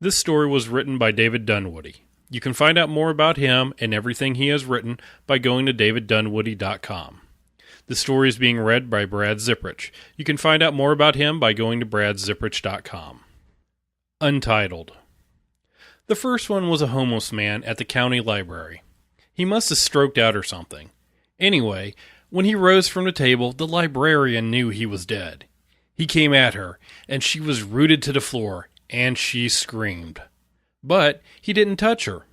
This story was written by David Dunwoody. You can find out more about him and everything he has written by going to daviddunwoody.com. The story is being read by Brad Zipprich. You can find out more about him by going to bradzipprich.com. Untitled. The first one was a homeless man at the county library. He must have stroked out or something. Anyway, when he rose from the table, the librarian knew he was dead. He came at her, and she was rooted to the floor, and she screamed. But he didn't touch her.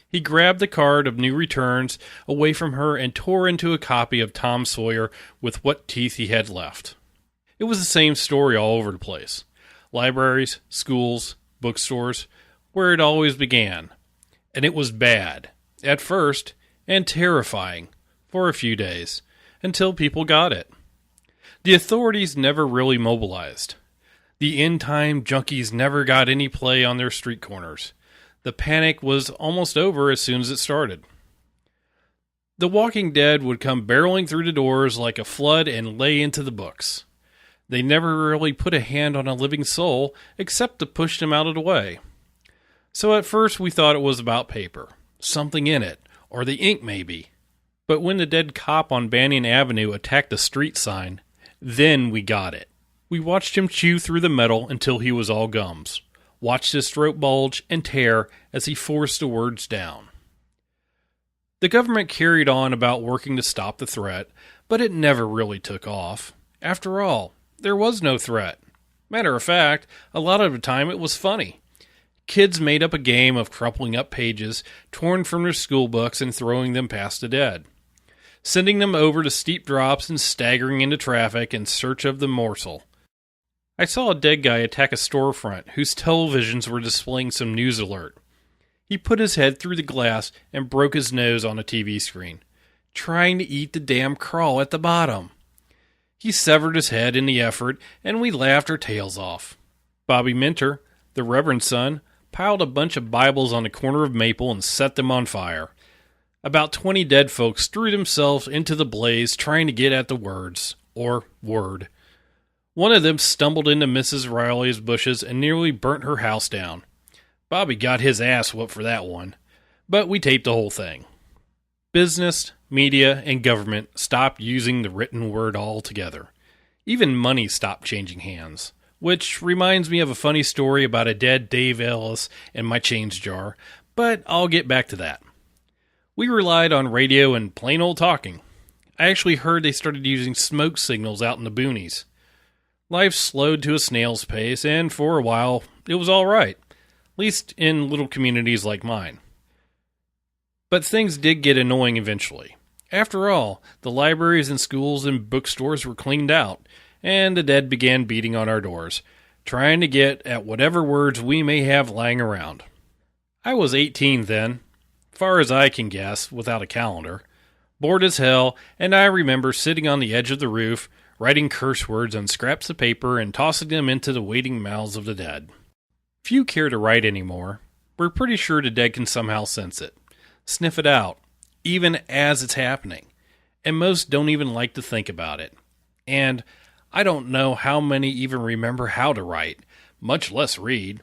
He grabbed the card of new returns away from her and tore into a copy of Tom Sawyer with what teeth he had left. It was the same story all over the place. Libraries, schools, bookstores, where it always began. And it was bad, at first, and terrifying, for a few days, until people got it. The authorities never really mobilized. The end-time junkies never got any play on their street corners. The panic was almost over as soon as it started. The Walking Dead would come barreling through the doors like a flood and lay into the books. They never really put a hand on a living soul except to push them out of the way. So at first we thought it was about paper, something in it, or the ink maybe. But when the dead cop on Banyan Avenue attacked the street sign, then we got it. We watched him chew through the metal until he was all gums. Watched his throat bulge and tear as he forced the words down. The government carried on about working to stop the threat, but it never really took off. After all, there was no threat. Matter of fact, a lot of the time it was funny. Kids made up a game of crumpling up pages torn from their school books and throwing them past the dead, sending them over to steep drops and staggering into traffic in search of the morsel. I saw a dead guy attack a storefront whose televisions were displaying some news alert. He put his head through the glass and broke his nose on a TV screen, trying to eat the damn crawl at the bottom. He severed his head in the effort, and we laughed our tails off. Bobby Minter, the Reverend's son, piled a bunch of Bibles on the corner of Maple and set them on fire. About 20 dead folks threw themselves into the blaze trying to get at the words, or word. One of them stumbled into Mrs. Riley's bushes and nearly burnt her house down. Bobby got his ass whooped for that one, but we taped the whole thing. Business, media, and government stopped using the written word altogether. Even money stopped changing hands, which reminds me of a funny story about a dead Dave Ellis and my change jar, but I'll get back to that. We relied on radio and plain old talking. I actually heard they started using smoke signals out in the boonies. Life slowed to a snail's pace, and for a while, it was all right, at least in little communities like mine. But things did get annoying eventually. After all, the libraries and schools and bookstores were cleaned out, and the dead began beating on our doors, trying to get at whatever words we may have lying around. I was 18 then, far as I can guess, without a calendar, bored as hell, and I remember sitting on the edge of the roof, writing curse words on scraps of paper and tossing them into the waiting mouths of the dead. Few care to write anymore. We're pretty sure the dead can somehow sense it, sniff it out, even as it's happening, and most don't even like to think about it. And I don't know how many even remember how to write, much less read.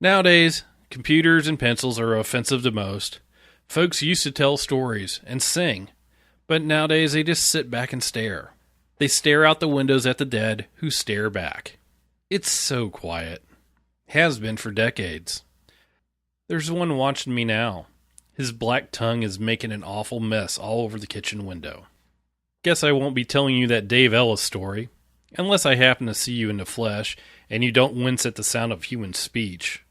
Nowadays, computers and pencils are offensive to most. Folks used to tell stories and sing, but nowadays they just sit back and stare. They stare out the windows at the dead, who stare back. It's so quiet. Has been for decades. There's one watching me now. His black tongue is making an awful mess all over the kitchen window. Guess I won't be telling you that Dave Ellis story, unless I happen to see you in the flesh, and you don't wince at the sound of human speech.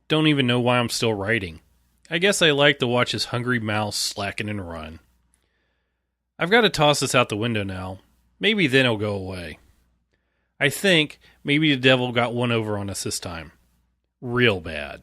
Don't even know why I'm still writing. I guess I like to watch his hungry mouth slacken and run. I've got to toss this out the window now. Maybe then it'll go away. I think maybe the devil got one over on us this time. Real bad.